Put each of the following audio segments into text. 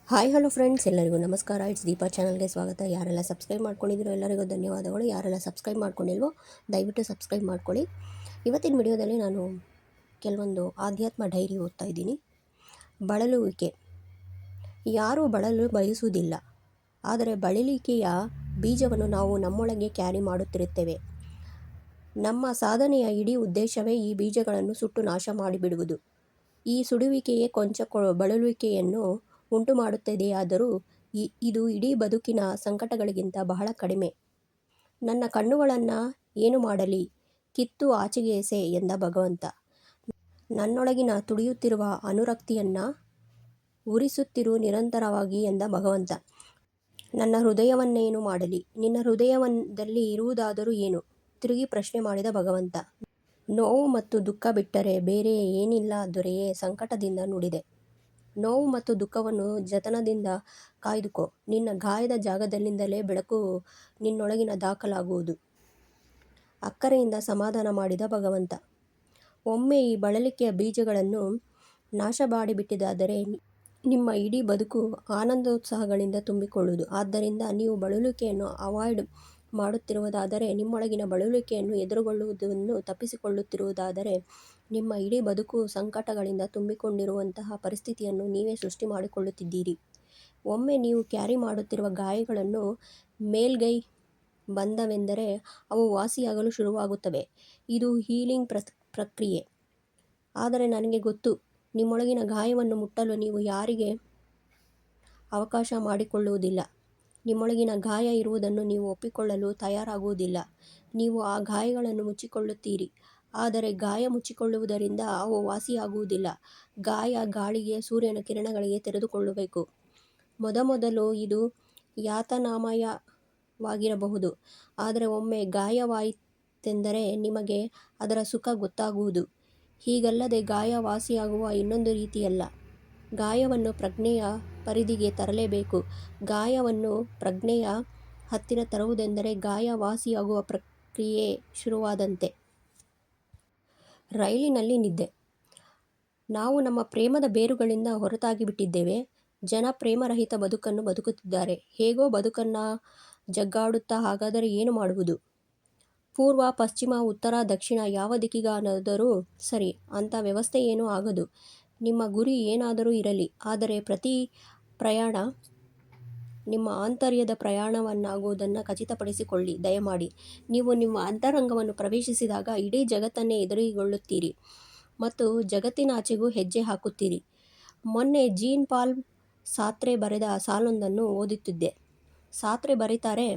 Hi hello friends, ಎಲ್ಲರಿಗೂ ನಮಸ್ಕಾರ. It's Deepa ಚಾನಲ್ಗೆ ಸ್ವಾಗತ. ಯಾರೆಲ್ಲ ಸಬ್ಸ್ಕ್ರೈಬ್ ಮಾಡ್ಕೊಂಡಿದ್ದೀರೋ ಎಲ್ಲರಿಗೂ ಧನ್ಯವಾದಗಳು. ಯಾರೆಲ್ಲ ಸಬ್ಸ್ಕ್ರೈಬ್ ಮಾಡ್ಕೊಂಡಿಲ್ವೋ ದಯವಿಟ್ಟು ಸಬ್ಸ್ಕ್ರೈಬ್ ಮಾಡ್ಕೊಳ್ಳಿ. ಇವತ್ತಿನ ವಿಡಿಯೋದಲ್ಲಿ ನಾನು ಕೆಲವೊಂದು ಆಧ್ಯಾತ್ಮ ಡೈರಿ ಓದ್ತಾ ಇದ್ದೀನಿ. ಬಳಲುವಿಕೆ. ಯಾರೂ ಬಳಲು ಬಯಸುವುದಿಲ್ಲ, ಆದರೆ ಬಳಲಿಕೆಯ ಬೀಜವನ್ನು ನಾವು ನಮ್ಮೊಳಗೆ ಕ್ಯಾರಿ ಮಾಡುತ್ತಿರುತ್ತೇವೆ. ನಮ್ಮ ಸಾಧನೆಯ ಇಡೀ ಉದ್ದೇಶವೇ ಈ ಬೀಜಗಳನ್ನು ಸುಟ್ಟು ನಾಶ ಮಾಡಿಬಿಡುವುದು. ಈ ಸುಡುವಿಕೆಯೇ ಕೊಂಚ ಬಳಲುವಿಕೆಯನ್ನು ಉಂಟು ಮಾಡುತ್ತದೆಯಾದರೂ ಇದು ಇಡೀ ಬದುಕಿನ ಸಂಕಟಗಳಿಗಿಂತ ಬಹಳ ಕಡಿಮೆ. ನನ್ನ ಕಣ್ಣುಗಳನ್ನು ಏನು ಮಾಡಲಿ, ಕಿತ್ತು ಆಚೆಗೆ ಎಸೆ ಎಂದ ಭಗವಂತ. ನನ್ನೊಳಗಿನ ತುಡಿಯುತ್ತಿರುವ ಅನುರಕ್ತಿಯನ್ನು ಉರಿಸುತ್ತಿರು ನಿರಂತರವಾಗಿ ಎಂದ ಭಗವಂತ. ನನ್ನ ಹೃದಯವನ್ನೇನು ಮಾಡಲಿ, ನಿನ್ನ ಹೃದಯದಲ್ಲಿ ಇರುವುದಾದರೂ ಏನು, ತಿರುಗಿ ಪ್ರಶ್ನೆ ಮಾಡಿದ ಭಗವಂತ. ನೋವು ಮತ್ತು ದುಃಖ ಬಿಟ್ಟರೆ ಬೇರೆ ಏನಿಲ್ಲ ದೊರೆಯೇ, ಸಂಕಟದಿಂದ ನುಡಿದೆ. ನೋವು ಮತ್ತು ದುಃಖವನ್ನು ಜತನದಿಂದ ಕಾಯ್ದುಕೋ. ನಿನ್ನ ಗಾಯದ ಜಾಗದಲ್ಲಿಂದಲೇ ಬೆಳಕು ನಿನ್ನೊಳಗಿನ ದಾಖಲಾಗುವುದು. ಅಕ್ಕರೆಯಿಂದ ಸಮಾಧಾನ ಮಾಡಿದ ಭಗವಂತ. ಒಮ್ಮೆ ಈ ಬಳಲಿಕೆಯ ಬೀಜಗಳನ್ನು ನಾಶ ಮಾಡಿಬಿಟ್ಟಿದ್ದಾದರೆ ನಿಮ್ಮ ಇಡೀ ಬದುಕು ಆನಂದೋತ್ಸಾಹಗಳಿಂದ ತುಂಬಿಕೊಳ್ಳುವುದು. ಆದ್ದರಿಂದ ನೀವು ಬಳಲುವಿಕೆಯನ್ನು ಅವಾಯ್ಡ್ ಮಾಡುತ್ತಿರುವುದಾದರೆ, ನಿಮ್ಮೊಳಗಿನ ಬಳಲುವಿಕೆಯನ್ನು ಎದುರುಗೊಳ್ಳುವುದನ್ನು ತಪ್ಪಿಸಿಕೊಳ್ಳುತ್ತಿರುವುದಾದರೆ, ನಿಮ್ಮ ಇಡೀ ಬದುಕು ಸಂಕಟಗಳಿಂದ ತುಂಬಿಕೊಂಡಿರುವಂತಹ ಪರಿಸ್ಥಿತಿಯನ್ನು ನೀವೇ ಸೃಷ್ಟಿ ಮಾಡಿಕೊಳ್ಳುತ್ತಿದ್ದೀರಿ. ಒಮ್ಮೆ ನೀವು ಕ್ಯಾರಿ ಮಾಡುತ್ತಿರುವ ಗಾಯಗಳನ್ನು ಮೇಲ್ಗೈ ಬಂದವೆಂದರೆ ಅವು ವಾಸಿಯಾಗಲು ಶುರುವಾಗುತ್ತವೆ. ಇದು ಹೀಲಿಂಗ್ ಪ್ರಕ್ರಿಯೆ. ಆದರೆ ನನಗೆ ಗೊತ್ತು, ನಿಮ್ಮೊಳಗಿನ ಗಾಯವನ್ನು ಮುಟ್ಟಲು ನೀವು ಯಾರಿಗೆ ಅವಕಾಶ ಮಾಡಿಕೊಳ್ಳುವುದಿಲ್ಲ. ನಿಮ್ಮೊಳಗಿನ ಗಾಯ ಇರುವುದನ್ನು ನೀವು ಒಪ್ಪಿಕೊಳ್ಳಲು ತಯಾರಾಗುವುದಿಲ್ಲ. ನೀವು ಆ ಗಾಯಗಳನ್ನು ಮುಚ್ಚಿಕೊಳ್ಳುತ್ತೀರಿ, ಆದರೆ ಗಾಯ ಮುಚ್ಚಿಕೊಳ್ಳುವುದರಿಂದ ಅವು ವಾಸಿಯಾಗುವುದಿಲ್ಲ. ಗಾಯ ಗಾಳಿಗೆ, ಸೂರ್ಯನ ಕಿರಣಗಳಿಗೆ ತೆರೆದುಕೊಳ್ಳಬೇಕು. ಮೊದಮೊದಲು ಇದು ಯಾತನಾಮಯವಾಗಿರಬಹುದು, ಆದರೆ ಒಮ್ಮೆ ಗಾಯವಾಯಿತೆಂದರೆ ನಿಮಗೆ ಅದರ ಸುಖ ಗೊತ್ತಾಗುವುದು. ಹೀಗಲ್ಲದೆ ಗಾಯ ವಾಸಿಯಾಗುವ ಇನ್ನೊಂದು ರೀತಿಯಲ್ಲ. ಗಾಯವನ್ನು ಪ್ರಜ್ಞೆಯ ಪರಿಧಿಗೆ ತರಲೇಬೇಕು. ಗಾಯವನ್ನು ಪ್ರಜ್ಞೆಯ ಹತ್ತಿರ ತರುವುದೆಂದರೆ ಗಾಯ ವಾಸಿಯಾಗುವ ಪ್ರಕ್ರಿಯೆ ಶುರುವಾದಂತೆ. ರೈಲಿನಲ್ಲಿ ನಿದ್ದೆ. ನಾವು ನಮ್ಮ ಪ್ರೇಮದ ಬೇರುಗಳಿಂದ ಹೊರತಾಗಿಬಿಟ್ಟಿದ್ದೇವೆ. ಜನ ಪ್ರೇಮರಹಿತ ಬದುಕನ್ನು ಬದುಕುತ್ತಿದ್ದಾರೆ. ಹೇಗೋ ಬದುಕನ್ನು ಜಗ್ಗಾಡುತ್ತಾ. ಹಾಗಾದರೆ ಏನು ಮಾಡುವುದು? ಪೂರ್ವ, ಪಶ್ಚಿಮ, ಉತ್ತರ, ದಕ್ಷಿಣ ಯಾವ ದಿಕ್ಕಿಗಾದರೂ ಸರಿ, ಅಂಥ ವ್ಯವಸ್ಥೆ ಏನೂ ಆಗದು. ನಿಮ್ಮ ಗುರಿ ಏನಾದರೂ ಇರಲಿ, ಆದರೆ ಪ್ರತಿ ಪ್ರಯಾಣ ನಿಮ್ಮ ಆಂತರ್ಯದ ಪ್ರಯಾಣವನ್ನಾಗುವುದನ್ನು ಖಚಿತಪಡಿಸಿಕೊಳ್ಳಿ. ದಯಮಾಡಿ ನೀವು ನಿಮ್ಮ ಅಂತರಂಗವನ್ನು ಪ್ರವೇಶಿಸಿದಾಗ ಇಡೀ ಜಗತ್ತನ್ನೇ ಎದುರುಗೊಳ್ಳುತ್ತೀರಿ ಮತ್ತು ಜಗತ್ತಿನಾಚೆಗೂ ಹೆಜ್ಜೆ ಹಾಕುತ್ತೀರಿ. ಮೊನ್ನೆ ಜೀನ್ ಪಾಲ್ ಸಾರ್ತ್ರೆ ಬರೆದ ಸಾಲೊಂದನ್ನು ಓದುತ್ತಿದ್ದೆ. ಸಾರ್ತ್ರೆ ಬರೀತಾರೆ,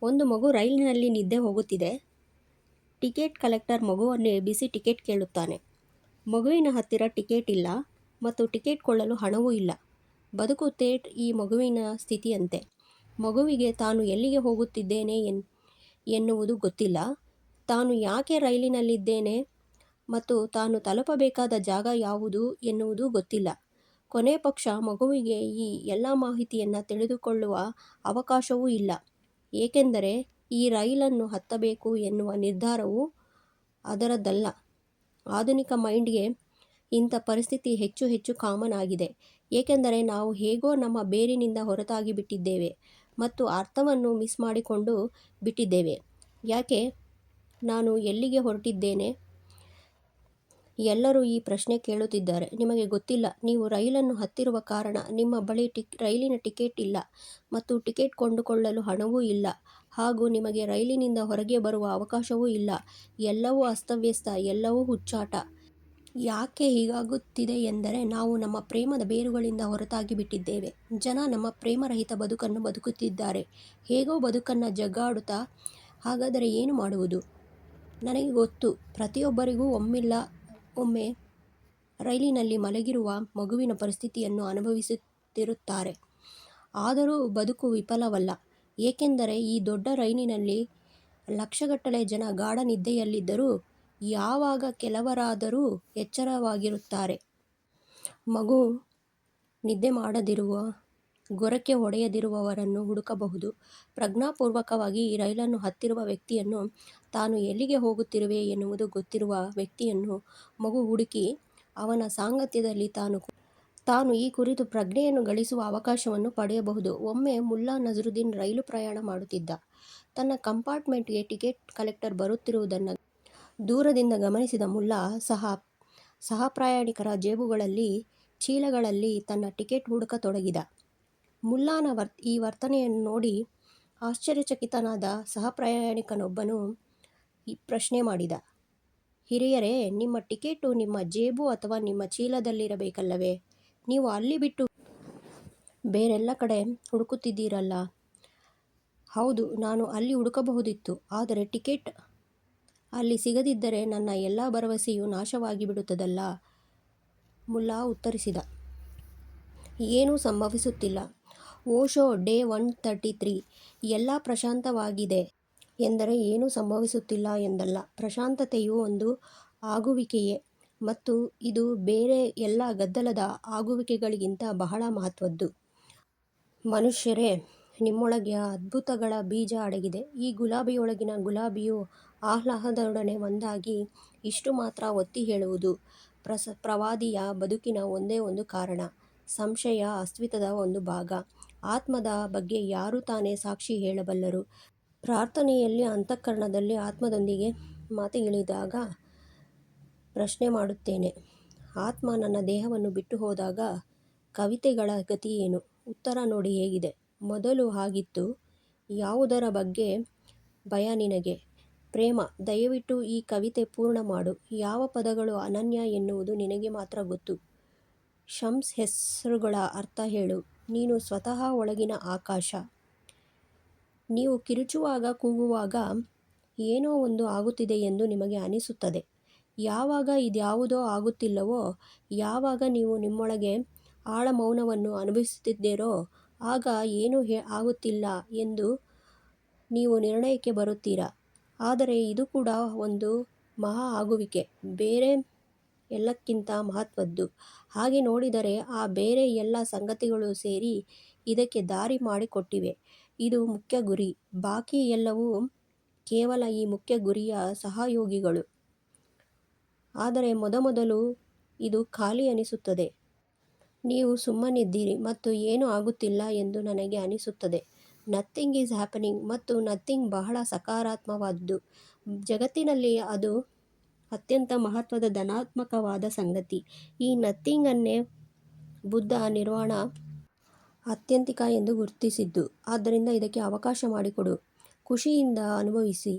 ಒಂದು ಮಗು ರೈಲಿನಲ್ಲಿ ನಿದ್ದೆ ಹೋಗುತ್ತಿದೆ. ಟಿಕೆಟ್ ಕಲೆಕ್ಟರ್ ಮಗುವನ್ನು ಎಬ್ಬಿಸಿ ಟಿಕೆಟ್ ಕೇಳುತ್ತಾನೆ. ಮಗುವಿನ ಹತ್ತಿರ ಟಿಕೆಟ್ ಇಲ್ಲ ಮತ್ತು ಟಿಕೆಟ್ ಕೊಳ್ಳಲು ಹಣವೂ ಇಲ್ಲ. ಬದುಕು ಥೇಟ್ ಈ ಮಗುವಿನ ಸ್ಥಿತಿಯಂತೆ. ಮಗುವಿಗೆ ತಾನು ಎಲ್ಲಿಗೆ ಹೋಗುತ್ತಿದ್ದೇನೆ ಎನ್ನುವುದು ಗೊತ್ತಿಲ್ಲ. ತಾನು ಯಾಕೆ ರೈಲಿನಲ್ಲಿದ್ದೇನೆ ಮತ್ತು ತಾನು ತಲುಪಬೇಕಾದ ಜಾಗ ಯಾವುದು ಎನ್ನುವುದು ಗೊತ್ತಿಲ್ಲ. ಕೊನೆ ಪಕ್ಷ ಮಗುವಿಗೆ ಈ ಎಲ್ಲ ಮಾಹಿತಿಯನ್ನು ತಿಳಿದುಕೊಳ್ಳುವ ಅವಕಾಶವೂ ಇಲ್ಲ. ಏಕೆಂದರೆ ಈ ರೈಲನ್ನು ಹತ್ತಬೇಕು ಎನ್ನುವ ನಿರ್ಧಾರವು ಅದರದ್ದಲ್ಲ. ಆಧುನಿಕ ಮೈಂಡ್ಗೆ ಇಂಥ ಪರಿಸ್ಥಿತಿ ಹೆಚ್ಚು ಹೆಚ್ಚು ಕಾಮನ್ ಆಗಿದೆ. ಏಕೆಂದರೆ ನಾವು ಹೇಗೋ ನಮ್ಮ ಬೇರಿನಿಂದ ಹೊರತಾಗಿ ಬಿಟ್ಟಿದ್ದೇವೆ ಮತ್ತು ಅರ್ಥವನ್ನು ಮಿಸ್ ಮಾಡಿಕೊಂಡು ಬಿಟ್ಟಿದ್ದೇವೆ. ಯಾಕೆ ನಾನು ಎಲ್ಲಿಗೆ ಹೊರಟಿದ್ದೇನೆ? ಎಲ್ಲರೂ ಈ ಪ್ರಶ್ನೆ ಕೇಳುತ್ತಿದ್ದಾರೆ. ನಿಮಗೆ ಗೊತ್ತಿಲ್ಲ, ನೀವು ರೈಲನ್ನು ಹತ್ತಿರುವ ಕಾರಣ ನಿಮ್ಮ ಬಳಿ ರೈಲಿನ ಟಿಕೆಟ್ ಇಲ್ಲ ಮತ್ತು ಟಿಕೆಟ್ ಕೊಂಡುಕೊಳ್ಳಲು ಹಣವೂ ಇಲ್ಲ, ಹಾಗೂ ನಿಮಗೆ ರೈಲಿನಿಂದ ಹೊರಗೆ ಬರುವ ಅವಕಾಶವೂ ಇಲ್ಲ. ಎಲ್ಲವೂ ಅಸ್ತವ್ಯಸ್ತ, ಎಲ್ಲವೂ ಹುಚ್ಚಾಟ. ಯಾಕೆ ಹೀಗಾಗುತ್ತಿದೆ ಎಂದರೆ ನಾವು ನಮ್ಮ ಪ್ರೇಮದ ಬೇರುಗಳಿಂದ ಹೊರತಾಗಿ ಬಿಟ್ಟಿದ್ದೇವೆ. ಜನ ನಮ್ಮ ಪ್ರೇಮರಹಿತ ಬದುಕನ್ನು ಬದುಕುತ್ತಿದ್ದಾರೆ. ಹೇಗೋ ಬದುಕನ್ನು ಜಗ್ಗಾಡುತ್ತಾ. ಹಾಗಾದರೆ ಏನು ಮಾಡುವುದು? ನನಗೆ ಗೊತ್ತು, ಪ್ರತಿಯೊಬ್ಬರಿಗೂ ಒಮ್ಮಿಲ್ಲ ಒಮ್ಮೆ ರೈಲಿನಲ್ಲಿ ಮಲಗಿರುವ ಮಗುವಿನ ಪರಿಸ್ಥಿತಿಯನ್ನು ಅನುಭವಿಸುತ್ತಿರುತ್ತಾರೆ. ಆದರೂ ಬದುಕು ವಿಫಲವಲ್ಲ. ಏಕೆಂದರೆ ಈ ದೊಡ್ಡ ರೈಲಿನಲ್ಲಿ ಲಕ್ಷಗಟ್ಟಲೆ ಜನ ಗಾಢ ನಿದ್ದೆಯಲ್ಲಿದ್ದರೂ ಯಾವಾಗ ಕೆಲವರಾದರೂ ಎಚ್ಚರವಾಗಿರುತ್ತಾರೆ. ಮಗು ನಿದ್ದೆ ಮಾಡದಿರುವ, ಗೊರಕೆ ಹೊಡೆಯದಿರುವವರನ್ನು ಹುಡುಕಬಹುದು. ಪ್ರಜ್ಞಾಪೂರ್ವಕವಾಗಿ ಈ ರೈಲನ್ನು ಹತ್ತಿರುವ ವ್ಯಕ್ತಿಯನ್ನು, ತಾನು ಎಲ್ಲಿಗೆ ಹೋಗುತ್ತಿರುವೆ ಎನ್ನುವುದು ಗೊತ್ತಿರುವ ವ್ಯಕ್ತಿಯನ್ನು ಮಗು ಹುಡುಕಿ ಅವನ ಸಾಂಗತ್ಯದಲ್ಲಿ ತಾನು ಈ ಕುರಿತು ಪ್ರಜ್ಞೆಯನ್ನು ಗಳಿಸುವ ಅವಕಾಶವನ್ನು ಪಡೆಯಬಹುದು. ಒಮ್ಮೆ ಮುಲ್ಲಾ ನಜರುದ್ದೀನ್ ರೈಲು ಪ್ರಯಾಣ ಮಾಡುತ್ತಿದ್ದ. ತನ್ನ ಕಂಪಾರ್ಟ್ಮೆಂಟ್ಗೆ ಟಿಕೆಟ್ ಕಲೆಕ್ಟರ್ ಬರುತ್ತಿರುವುದನ್ನು ದೂರದಿಂದ ಗಮನಿಸಿದ ಮುಲ್ಲಾ ಸಹಪ್ರಯಾಣಿಕರ ಜೇಬುಗಳಲ್ಲಿ, ಚೀಲಗಳಲ್ಲಿ ತನ್ನ ಟಿಕೆಟ್ ಹುಡುಕತೊಡಗಿದ. ಮುಲ್ಲಾನ ಈ ವರ್ತನೆಯನ್ನು ನೋಡಿ ಆಶ್ಚರ್ಯಚಕಿತನಾದ ಸಹಪ್ರಯಾಣಿಕನೊಬ್ಬನು ಪ್ರಶ್ನೆ ಮಾಡಿದ. ಹಿರಿಯರೇ, ನಿಮ್ಮ ಟಿಕೆಟು ನಿಮ್ಮ ಜೇಬು ಅಥವಾ ನಿಮ್ಮ ಚೀಲದಲ್ಲಿರಬೇಕಲ್ಲವೇ? ನೀವು ಅಲ್ಲಿ ಬಿಟ್ಟು ಬೇರೆಲ್ಲ ಕಡೆ ಹುಡುಕುತ್ತಿದ್ದೀರಲ್ಲ? ಹೌದು, ನಾನು ಅಲ್ಲಿ ಹುಡುಕಬಹುದಿತ್ತು. ಆದರೆ ಟಿಕೆಟ್ ಅಲ್ಲಿ ಸಿಗದಿದ್ದರೆ ನನ್ನ ಎಲ್ಲ ಭರವಸೆಯೂ ನಾಶವಾಗಿ ಬಿಡುತ್ತದಲ್ಲ? ಮುಲ್ಲಾ ಉತ್ತರಿಸಿದ. ಏನೂ ಸಂಭವಿಸುತ್ತಿಲ್ಲ. ಓಶೋ ಡೇ 133. ಎಲ್ಲ ಪ್ರಶಾಂತವಾಗಿದೆ ಎಂದರೆ ಏನೂ ಸಂಭವಿಸುತ್ತಿಲ್ಲ ಎಂದಲ್ಲ. ಪ್ರಶಾಂತತೆಯು ಒಂದು ಆಗುವಿಕೆಯೇ, ಮತ್ತು ಇದು ಬೇರೆ ಎಲ್ಲ ಗದ್ದಲದ ಆಗುವಿಕೆಗಳಿಗಿಂತ ಬಹಳ ಮಹತ್ವದ್ದು. ಮನುಷ್ಯರೇ, ನಿಮ್ಮೊಳಗೆ ಅದ್ಭುತಗಳ ಬೀಜ ಅಡಗಿದೆ. ಈ ಗುಲಾಬಿಯೊಳಗಿನ ಗುಲಾಬಿಯು ಆಹ್ಲಾದದೊಡನೆ ಒಂದಾಗಿ ಇಷ್ಟು ಮಾತ್ರ ಒತ್ತಿ ಹೇಳುವುದು ಪ್ರವಾದಿಯ ಬದುಕಿನ ಒಂದೇ ಒಂದು ಕಾರಣ, ಸಂಶಯ ಅಸ್ತಿತ್ವದ ಒಂದು ಭಾಗ. ಆತ್ಮದ ಬಗ್ಗೆ ಯಾರು ತಾನೇ ಸಾಕ್ಷಿ ಹೇಳಬಲ್ಲರು? ಪ್ರಾರ್ಥನೆಯಲ್ಲಿ ಅಂತಃಕರಣದಲ್ಲಿ ಆತ್ಮದೊಂದಿಗೆ ಮಾತಿಗಿಳಿದಾಗ ಪ್ರಶ್ನೆ ಮಾಡುತ್ತೇನೆ, ಆತ್ಮ ನನ್ನ ದೇಹವನ್ನು ಬಿಟ್ಟು ಹೋದಾಗ ಕವಿತೆಗಳ ಗತಿ ಏನು? ಉತ್ತರ ನೋಡಿ ಹೇಗಿದೆ. ಮೊದಲು ಹಾಗಿತ್ತು. ಯಾವುದರ ಬಗ್ಗೆ ಭಯ ನಿನಗೆ? ಪ್ರೇಮ. ದಯವಿಟ್ಟು ಈ ಕವಿತೆ ಪೂರ್ಣ ಮಾಡು. ಯಾವ ಪದಗಳು ಅನನ್ಯ ಎನ್ನುವುದು ನಿನಗೆ ಮಾತ್ರ ಗೊತ್ತು. ಶಮ್ಸ್ ಹೆಸರುಗಳ ಅರ್ಥ ಹೇಳು. ನೀನು ಸ್ವತಃ ಒಳಗಿನ ಆಕಾಶ. ನೀವು ಕಿರುಚುವಾಗ, ಕೂಗುವಾಗ ಏನೋ ಒಂದು ಆಗುತ್ತಿದೆ ಎಂದು ನಿಮಗೆ ಅನಿಸುತ್ತದೆ. ಯಾವಾಗ ಇದ್ಯಾವುದೋ ಆಗುತ್ತಿಲ್ಲವೋ, ಯಾವಾಗ ನೀವು ನಿಮ್ಮೊಳಗೆ ಆಳ ಮೌನವನ್ನು ಅನುಭವಿಸುತ್ತಿದ್ದೀರೋ, ಆಗ ಏನೂ ಆಗುತ್ತಿಲ್ಲ ಎಂದು ನೀವು ನಿರ್ಣಯಕ್ಕೆ ಬರುತ್ತೀರಾ. ಆದರೆ ಇದು ಕೂಡ ಒಂದು ಮಹಾ ಆಗುವಿಕೆ, ಬೇರೆ ಎಲ್ಲಕ್ಕಿಂತ ಮಹತ್ವದ್ದು. ಹಾಗೆ ನೋಡಿದರೆ ಆ ಬೇರೆ ಎಲ್ಲ ಸಂಗತಿಗಳು ಸೇರಿ ಇದಕ್ಕೆ ದಾರಿ ಮಾಡಿಕೊಟ್ಟಿವೆ. ಇದು ಮುಖ್ಯ ಗುರಿ. ಬಾಕಿ ಎಲ್ಲವೂ ಕೇವಲ ಈ ಮುಖ್ಯ ಗುರಿಯ ಸಹಯೋಗಿಗಳು. ಆದರೆ ಮೊದಮೊದಲು ಇದು ಖಾಲಿ ಅನಿಸುತ್ತದೆ. ನೀವು ಸುಮ್ಮನಿದ್ದೀರಿ ಮತ್ತು ಏನೂ ಆಗುತ್ತಿಲ್ಲ ಎಂದು ನನಗೆ ಅನಿಸುತ್ತದೆ. Nothing is happening. ಮತ್ತು ನಥಿಂಗ್ ಬಹಳ ಸಕಾರಾತ್ಮಕವಾದುದು. ಜಗತ್ತಿನಲ್ಲಿ ಅದು ಅತ್ಯಂತ ಮಹತ್ವದ ಧನಾತ್ಮಕವಾದ ಸಂಗತಿ. ಈ ನಥಿಂಗ್ ಅನ್ನೇ ಬುದ್ಧ ನಿರ್ವಾಣ ಆತ್ಯಂತಿಕ ಎಂದು ಗುರುತಿಸಿದ್ದು. ಆದ್ದರಿಂದ ಇದಕ್ಕೆ ಅವಕಾಶ ಮಾಡಿಕೊಡು. ಖುಷಿಯಿಂದ ಅನುಭವಿಸಿ.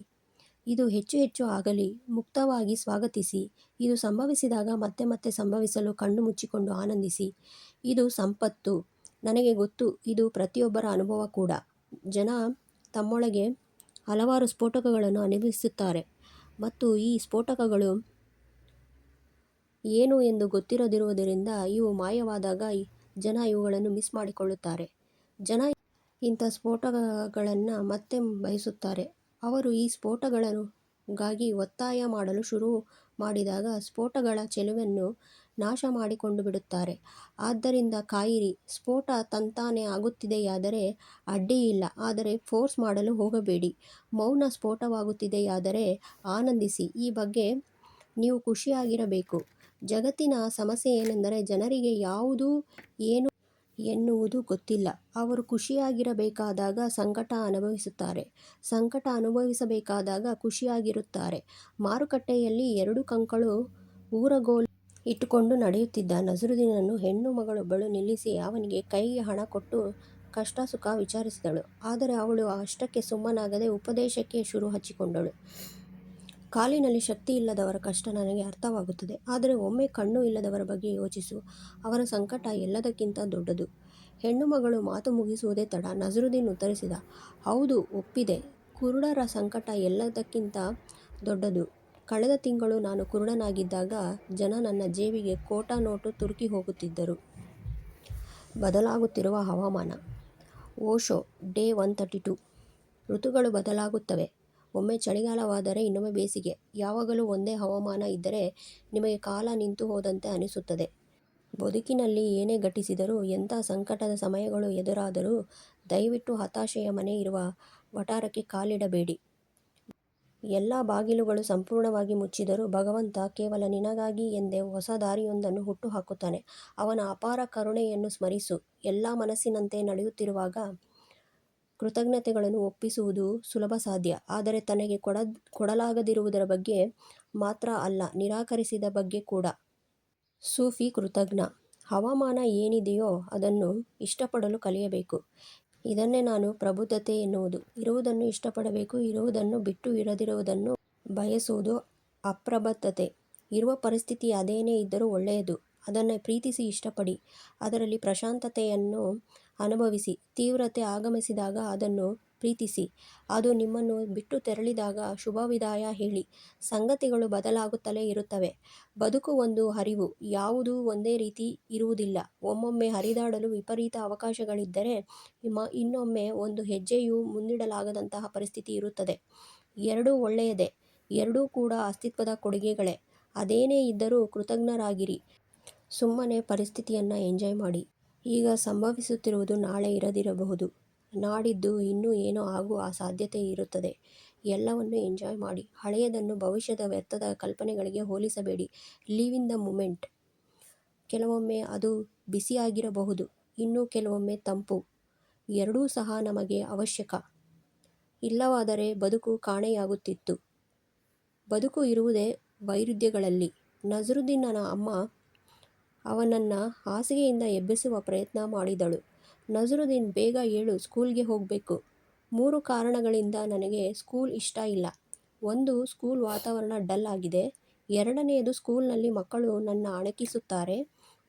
ಇದು ಹೆಚ್ಚು ಹೆಚ್ಚು ಆಗಲಿ. ಮುಕ್ತವಾಗಿ ಸ್ವಾಗತಿಸಿ. ಇದು ಸಂಭವಿಸಿದಾಗ ಮತ್ತೆ ಮತ್ತೆ ಸಂಭವಿಸಲು ಕಣ್ಣು ಮುಚ್ಚಿಕೊಂಡು ಆನಂದಿಸಿ. ಇದು ಸಂಪತ್ತು. ನನಗೆ ಗೊತ್ತು, ಇದು ಪ್ರತಿಯೊಬ್ಬರ ಅನುಭವ ಕೂಡ. ಜನ ತಮ್ಮೊಳಗೆ ಹಲವಾರು ಸ್ಫೋಟಕಗಳನ್ನು ಅನುಭವಿಸುತ್ತಾರೆ ಮತ್ತು ಈ ಸ್ಫೋಟಕಗಳು ಏನು ಎಂದು ಗೊತ್ತಿರದಿರುವುದರಿಂದ ಇವು ಮಾಯವಾದಾಗ ಜನ ಇವುಗಳನ್ನು ಮಿಸ್ ಮಾಡಿಕೊಳ್ಳುತ್ತಾರೆ. ಜನ ಇಂಥ ಸ್ಫೋಟಗಳನ್ನು ಮತ್ತೆ ಬಯಸುತ್ತಾರೆ. ಅವರು ಈ ಸ್ಫೋಟಗಳಿಗಾಗಿ ಒತ್ತಾಯ ಮಾಡಲು ಶುರು ಮಾಡಿದಾಗ ಸ್ಫೋಟಗಳ ಚೆಲುವನ್ನು ನಾಶ ಮಾಡಿಕೊಂಡು ಬಿಡುತ್ತಾರೆ. ಆದ್ದರಿಂದ ಕಾಯಿರಿ. ಸ್ಫೋಟ ತಂತಾನೇ ಆಗುತ್ತಿದೆಯಾದರೆ ಅಡ್ಡಿಯಿಲ್ಲ, ಆದರೆ ಫೋರ್ಸ್ ಮಾಡಲು ಹೋಗಬೇಡಿ. ಮೌನ ಸ್ಫೋಟವಾಗುತ್ತಿದೆಯಾದರೆ ಆನಂದಿಸಿ. ಈ ಬಗ್ಗೆ ನೀವು ಖುಷಿಯಾಗಿರಬೇಕು. ಜಗತ್ತಿನ ಸಮಸ್ಯೆ ಏನೆಂದರೆ ಜನರಿಗೆ ಯಾವುದು ಏನು ಎನ್ನುವುದು ಗೊತ್ತಿಲ್ಲ. ಅವರು ಖುಷಿಯಾಗಿರಬೇಕಾದಾಗ ಸಂಕಟ ಅನುಭವಿಸುತ್ತಾರೆ, ಸಂಕಟ ಅನುಭವಿಸಬೇಕಾದಾಗ ಖುಷಿಯಾಗಿರುತ್ತಾರೆ. ಮಾರುಕಟ್ಟೆಯಲ್ಲಿ 2 ಕಂಕಳು ಊರಗೋಲು ಇಟ್ಟುಕೊಂಡು ನಡೆಯುತ್ತಿದ್ದ ನಜರುದ್ದೀನನ್ನು ಹೆಣ್ಣು ಮಗಳೊಬ್ಬಳು ನಿಲ್ಲಿಸಿ ಅವನಿಗೆ ಕೈಗೆ ಹಣ ಕೊಟ್ಟು ಕಷ್ಟ ಸುಖ ವಿಚಾರಿಸಿದಳು. ಆದರೆ ಅವಳು ಅಷ್ಟಕ್ಕೆ ಸುಮ್ಮನಾಗದೆ ಉಪದೇಶಕ್ಕೆ ಶುರು ಹಚ್ಚಿಕೊಂಡಳು. ಕಾಲಿನಲ್ಲಿ ಶಕ್ತಿ ಇಲ್ಲದವರ ಕಷ್ಟ ನನಗೆ ಅರ್ಥವಾಗುತ್ತದೆ. ಆದರೆ ಒಮ್ಮೆ ಕಣ್ಣು ಇಲ್ಲದವರ ಬಗ್ಗೆ ಯೋಚಿಸು. ಅವರ ಸಂಕಟ ಎಲ್ಲದಕ್ಕಿಂತ ದೊಡ್ಡದು. ಹೆಣ್ಣು ಮಗಳು ಮಾತು ಮುಗಿಸುವುದೇ ತಡ. ನಜರುದ್ದೀನ್ ಉತ್ತರಿಸಿದ, ಹೌದು, ಒಪ್ಪಿದೆ. ಕುರುಡರ ಸಂಕಟ ಎಲ್ಲದಕ್ಕಿಂತ ದೊಡ್ಡದು. ಕಳೆದ ತಿಂಗಳು ನಾನು ಕುರುಡನಾಗಿದ್ದಾಗ ಜನ ನನ್ನ ಜೇಬಿಗೆ ಕೋಟಾ ನೋಟು ತುರುಕಿ ಹೋಗುತ್ತಿದ್ದರು. ಬದಲಾಗುತ್ತಿರುವ ಹವಾಮಾನ. ಓಶೋ ಡೇ 132. ಋತುಗಳು ಬದಲಾಗುತ್ತವೆ. ಒಮ್ಮೆ ಚಳಿಗಾಲವಾದರೆ ಇನ್ನೊಮ್ಮೆ ಬೇಸಿಗೆ. ಯಾವಾಗಲೂ ಒಂದೇ ಹವಾಮಾನ ಇದ್ದರೆ ನಿಮಗೆ ಕಾಲ ನಿಂತು ಹೋದಂತೆ ಅನಿಸುತ್ತದೆ. ಬದುಕಿನಲ್ಲಿ ಏನೇ ಘಟಿಸಿದರೂ, ಎಂಥ ಸಂಕಟದ ಸಮಯಗಳು ಎದುರಾದರೂ ದಯವಿಟ್ಟು ಹತಾಶೆಯ ಮನೆ ಇರುವ ವಠಾರಕ್ಕೆ ಕಾಲಿಡಬೇಡಿ. ಎಲ್ಲ ಬಾಗಿಲುಗಳು ಸಂಪೂರ್ಣವಾಗಿ ಮುಚ್ಚಿದರೂ ಭಗವಂತ ಕೇವಲ ನಿನಗಾಗಿ ಎಂದೇ ಹೊಸ ದಾರಿಯೊಂದನ್ನು ಹುಟ್ಟುಹಾಕುತ್ತಾನೆ. ಅವನ ಅಪಾರ ಕರುಣೆಯನ್ನು ಸ್ಮರಿಸು. ಎಲ್ಲ ಮನಸ್ಸಿನಂತೆ ನಡೆಯುತ್ತಿರುವಾಗ ಕೃತಜ್ಞತೆಗಳನ್ನು ಒಪ್ಪಿಸುವುದು ಸುಲಭ ಸಾಧ್ಯ. ಆದರೆ ತನಗೆ ಕೊಡಲಾಗದಿರುವುದರ ಬಗ್ಗೆ ಮಾತ್ರ ಅಲ್ಲ, ನಿರಾಕರಿಸಿದ ಬಗ್ಗೆ ಕೂಡ. ಸೂಫಿ ಕೃತಜ್ಞ. ಹವಾಮಾನ ಏನಿದೆಯೋ ಅದನ್ನು ಇಷ್ಟಪಡಲು ಕಲಿಯಬೇಕು. ಇದನ್ನೇ ನಾನು ಪ್ರಬುದ್ಧತೆ ಎನ್ನುವುದು. ಇರುವುದನ್ನು ಇಷ್ಟಪಡಬೇಕು. ಇರುವುದನ್ನು ಬಿಟ್ಟು ಇರದಿರುವುದನ್ನು ಬಯಸುವುದು ಅಪ್ರಬುದ್ಧತೆ. ಇರುವ ಪರಿಸ್ಥಿತಿ ಅದೇನೇ ಇದ್ದರೂ ಒಳ್ಳೆಯದು. ಅದನ್ನು ಪ್ರೀತಿಸಿ ಇಷ್ಟಪಡಿ. ಅದರಲ್ಲಿ ಪ್ರಶಾಂತತೆಯನ್ನು ಅನುಭವಿಸಿ. ತೀವ್ರತೆ ಆಗಮಿಸಿದಾಗ ಅದನ್ನು ಪ್ರೀತಿಸಿ. ಅದು ನಿಮ್ಮನ್ನು ಬಿಟ್ಟು ತೆರಳಿದಾಗ ಶುಭವಿದಾಯ ಹೇಳಿ. ಸಂಗತಿಗಳು ಬದಲಾಗುತ್ತಲೇ ಇರುತ್ತವೆ. ಬದುಕು ಒಂದು ಹರಿವು. ಯಾವುದೂ ಒಂದೇ ರೀತಿ ಇರುವುದಿಲ್ಲ. ಒಮ್ಮೊಮ್ಮೆ ಹರಿದಾಡಲು ವಿಪರೀತ ಅವಕಾಶಗಳಿದ್ದರೆ ಇನ್ನೊಮ್ಮೆ ಒಂದು ಹೆಜ್ಜೆಯೂ ಮುಂದಿಡಲಾಗದಂತಹ ಪರಿಸ್ಥಿತಿ ಇರುತ್ತದೆ. ಎರಡೂ ಒಳ್ಳೆಯದೇ. ಎರಡೂ ಕೂಡ ಅಸ್ತಿತ್ವದ ಕೊಡುಗೆಗಳೇ. ಅದೇನೇ ಇದ್ದರೂ ಕೃತಜ್ಞರಾಗಿರಿ. ಸುಮ್ಮನೆ ಪರಿಸ್ಥಿತಿಯನ್ನು ಎಂಜಾಯ್ ಮಾಡಿ. ಈಗ ಸಂಭವಿಸುತ್ತಿರುವುದು ನಾಳೆ ಇರದಿರಬಹುದು. ನಾಡಿದ್ದು ಇನ್ನೂ ಏನೋ ಆಗುವ ಸಾಧ್ಯತೆ ಇರುತ್ತದೆ. ಎಲ್ಲವನ್ನೂ ಎಂಜಾಯ್ ಮಾಡಿ. ಹಳೆಯದನ್ನು ಭವಿಷ್ಯದ ವ್ಯರ್ಥದ ಕಲ್ಪನೆಗಳಿಗೆ ಹೋಲಿಸಬೇಡಿ. Live in the moment. ಕೆಲವೊಮ್ಮೆ ಅದು ಬಿಸಿಯಾಗಿರಬಹುದು, ಇನ್ನು ಕೆಲವೊಮ್ಮೆ ತಂಪು. ಎರಡೂ ಸಹ ನಮಗೆ ಅವಶ್ಯಕ. ಇಲ್ಲವಾದರೆ ಬದುಕು ಕಾಣೆಯಾಗುತ್ತಿತ್ತು. ಬದುಕು ಇರುವುದೇ ವೈರುಧ್ಯಗಳಲ್ಲಿ. ನಜರುದ್ದೀನನ ಅಮ್ಮ ಅವನನ್ನು ಹಾಸಿಗೆಯಿಂದ ಎಬ್ಬಿಸುವ ಪ್ರಯತ್ನ ಮಾಡಿದಳು. ನಜರುದ್ದೀನ್, ಬೇಗ ಏಳು, ಸ್ಕೂಲ್ಗೆ ಹೋಗಬೇಕು. 3 ಕಾರಣಗಳಿಂದ ನನಗೆ ಸ್ಕೂಲ್ ಇಷ್ಟ ಇಲ್ಲ. ಒಂದು, ಸ್ಕೂಲ್ ವಾತಾವರಣ ಡಲ್ ಆಗಿದೆ. ಎರಡನೆಯದು, ಸ್ಕೂಲ್ನಲ್ಲಿ ಮಕ್ಕಳು ನನ್ನ ಅಣಕಿಸುತ್ತಾರೆ.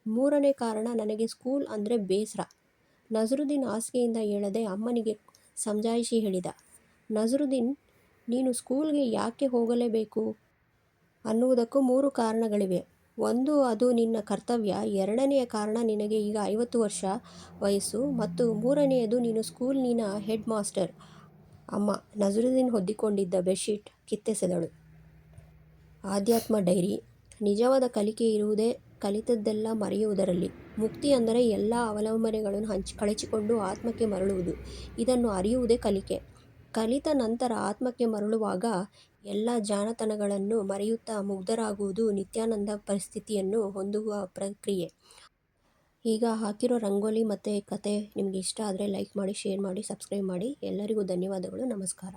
ಮೂರನೇ ಕಾರಣ, ನನಗೆ ಸ್ಕೂಲ್ ಅಂದರೆ ಬೇಸರ. ನಜರುದ್ದೀನ್ ಹಾಸಿಗೆಯಿಂದ ಏಳದೆ ಅಮ್ಮನಿಗೆ ಸಮಜಾಯಿಷಿ ಹೇಳಿದ. ನಜರುದ್ದೀನ್, ನೀನು ಸ್ಕೂಲ್ಗೆ ಯಾಕೆ ಹೋಗಲೇಬೇಕು ಅನ್ನುವುದಕ್ಕೂ 3 ಕಾರಣಗಳಿವೆ. ಒಂದು, ಅದು ನಿನ್ನ ಕರ್ತವ್ಯ. ಎರಡನೆಯ ಕಾರಣ, ನಿನಗೆ ಈಗ 50 ವರ್ಷ ವಯಸ್ಸು. ಮತ್ತು ಮೂರನೆಯದು, ನೀನು ಸ್ಕೂಲಿನ ಹೆಡ್ ಮಾಸ್ಟರ್. ಅಮ್ಮ ನಜರುದ್ದೀನ್ ಹೊದ್ದಿಕೊಂಡಿದ್ದ ಬೆಡ್ಶೀಟ್ ಕಿತ್ತೆಸೆದಳು. ಆಧ್ಯಾತ್ಮ ಡೈರಿ. ನಿಜವಾದ ಕಲಿಕೆ ಇರುವುದೇ ಕಲಿತದ್ದೆಲ್ಲ ಮರೆಯುವುದರಲ್ಲಿ. ಮುಕ್ತಿ ಅಂದರೆ ಎಲ್ಲ ಅವಲಂಬನೆಗಳನ್ನು ಕಳಚಿಕೊಂಡು ಆತ್ಮಕ್ಕೆ ಮರಳುವುದು. ಇದನ್ನು ಅರಿಯುವುದೇ ಕಲಿಕೆ. ಕಲಿತ ನಂತರ ಆತ್ಮಕ್ಕೆ ಮರಳುವಾಗ ಎಲ್ಲ ಜಾಣತನಗಳನ್ನು ಮರೆಯುತ್ತಾ ಮುಗ್ಧರಾಗುವುದು ನಿತ್ಯಾನಂದ ಪರಿಸ್ಥಿತಿಯನ್ನು ಹೊಂದುವ ಪ್ರಕ್ರಿಯೆ. ಈಗ ಹಾಕಿರೋ ರಂಗೋಲಿ ಮತ್ತು ಕತೆ ನಿಮಗೆ ಇಷ್ಟ ಆದರೆ ಲೈಕ್ ಮಾಡಿ, ಶೇರ್ ಮಾಡಿ, ಸಬ್ಸ್ಕ್ರೈಬ್ ಮಾಡಿ. ಎಲ್ಲರಿಗೂ ಧನ್ಯವಾದಗಳು. ನಮಸ್ಕಾರ.